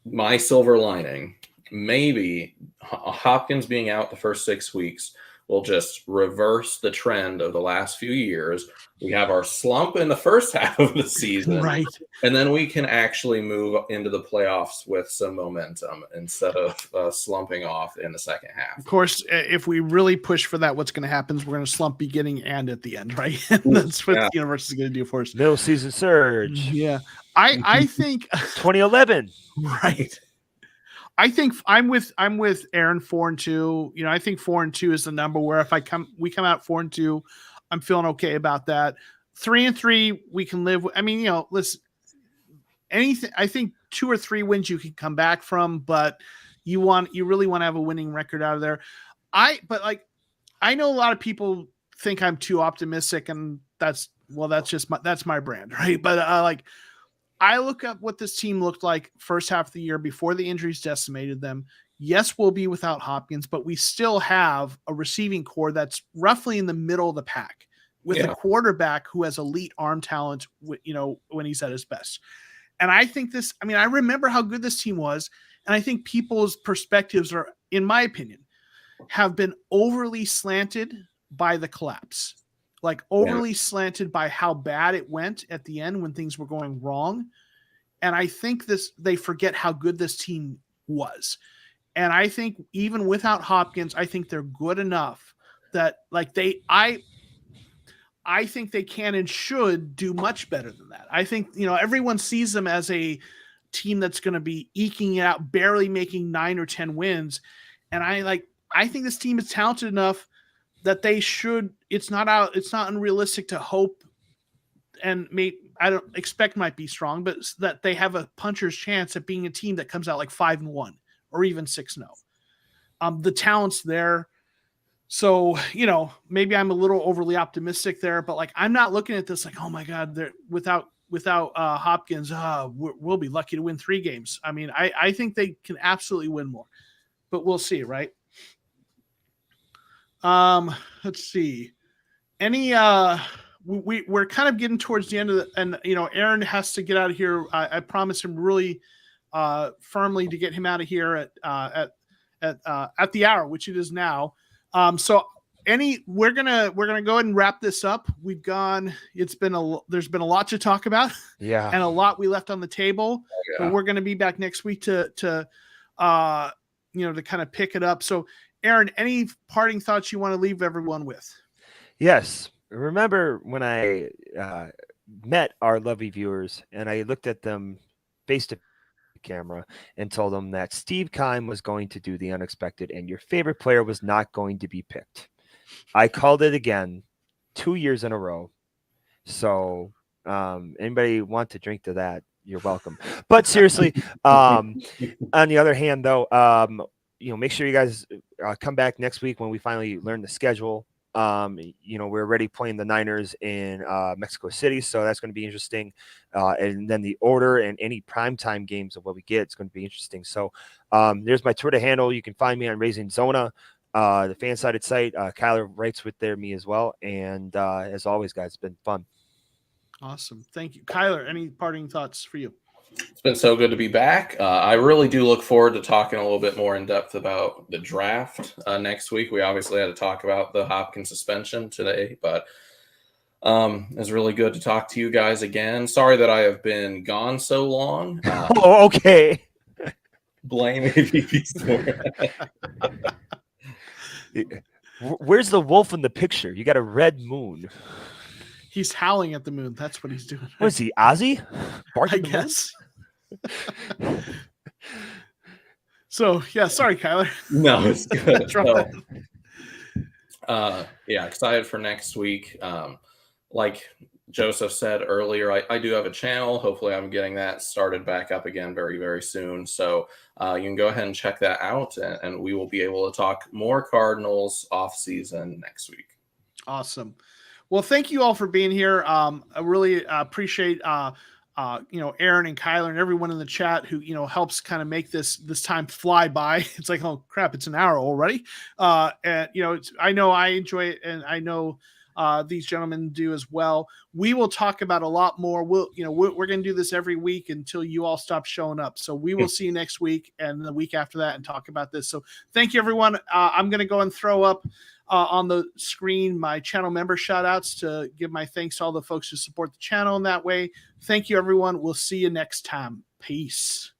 my silver lining, maybe Hopkins being out the first 6 weeks will just reverse the trend of the last few years. We have our slump in the first half of the season, right? And then we can actually move into the playoffs with some momentum instead of slumping off in the second half. Of course, if we really push for that, what's going to happen is we're going to slump beginning and at the end, right? That's what the universe is going to do for us. Middle season surge. Yeah. I think 2011. Right. I think I'm with Aarron 4-2. You know, I think 4-2 is the number where if we come out 4-2, I'm feeling okay about that. 3-3, we can live. I mean, you know, listen, anything. I think 2 or 3 wins you can come back from, but you really want to have a winning record out of there. I know a lot of people think I'm too optimistic, and that's my brand, right? But I look up what this team looked like first half of the year before the injuries decimated them. Yes, we'll be without Hopkins, but we still have a receiving core that's roughly in the middle of the pack with a quarterback who has elite arm talent, you know, when he's at his best. And I think I remember how good this team was. And I think people's perspectives are, in my opinion, have been overly slanted by the collapse. Like overly slanted by how bad it went at the end when things were going wrong. And I think they forget how good this team was. And I think even without Hopkins, I think they're good enough that I think they can and should do much better than that. I think, you know, everyone sees them as a team that's going to be eking it out, barely making 9 or 10 wins. And I think this team is talented enough that they should. It's not unrealistic to hope, and I don't expect might be strong, but that they have a puncher's chance at being a team that comes out like 5-1 or even 6-0. The talent's there, so you know maybe I'm a little overly optimistic there, but like I'm not looking at this like, oh my God, they're without Hopkins, we'll be lucky to win 3 games. I mean, I think they can absolutely win more, but we'll see, right? Let's see. We're kind of getting towards the end of and you know, Aarron has to get out of here. I promised him really firmly to get him out of here at at the hour, which it is now. So we're gonna go ahead and wrap this up. There's been a lot to talk about, Yeah, and a lot we left on the table. Yeah. But we're gonna be back next week to kind of pick it up. So Aarron, any parting thoughts you want to leave everyone with? yes. Remember when I met our lovely viewers and I looked at them face to camera and told them that Steve Keim was going to do the unexpected and your favorite player was not going to be picked. I called it again 2 years in a row. So anybody want to drink to that, you're welcome. But seriously, on the other hand, though, make sure you guys come back next week when we finally learn the schedule. We're already playing the Niners in Mexico City, so that's going to be interesting. And then the order and any primetime games of what we get, it's going to be interesting. So there's my Twitter handle. You can find me on Raising Zona, the fan-sided site. Kyler writes with me as well. And as always, guys, it's been fun. Awesome. Thank you. Kyler, any parting thoughts for you? It's been so good to be back. I really do look forward to talking a little bit more in depth about the draft next week. We obviously had to talk about the Hopkins suspension today, but it's really good to talk to you guys again. Sorry that I have been gone so long. Oh, okay. Blame AVP's Where's the wolf in the picture? You got a red moon. He's howling at the moon. That's what he's doing. What is he, Ozzy? I guess. So, yeah, sorry, Kyler. No, it's good. Excited for next week. Like Joseph said earlier, I do have a channel. Hopefully I'm getting that started back up again very, very soon. So you can go ahead and check that out, and we will be able to talk more Cardinals off season next week. Awesome. Well, thank you all for being here. I really appreciate Aarron and Kyler and everyone in the chat who helps kind of make this time fly by. It's like, oh crap, it's an hour already. And I know I enjoy it, and I know these gentlemen do as well. We will talk about a lot more. We're going to do this every week until you all stop showing up. So we will see you next week and the week after that and talk about this. So thank you, everyone. I'm going to go and throw up on the screen my channel member shout outs to give my thanks to all the folks who support the channel in that way. Thank you, everyone. We'll see you next time. Peace.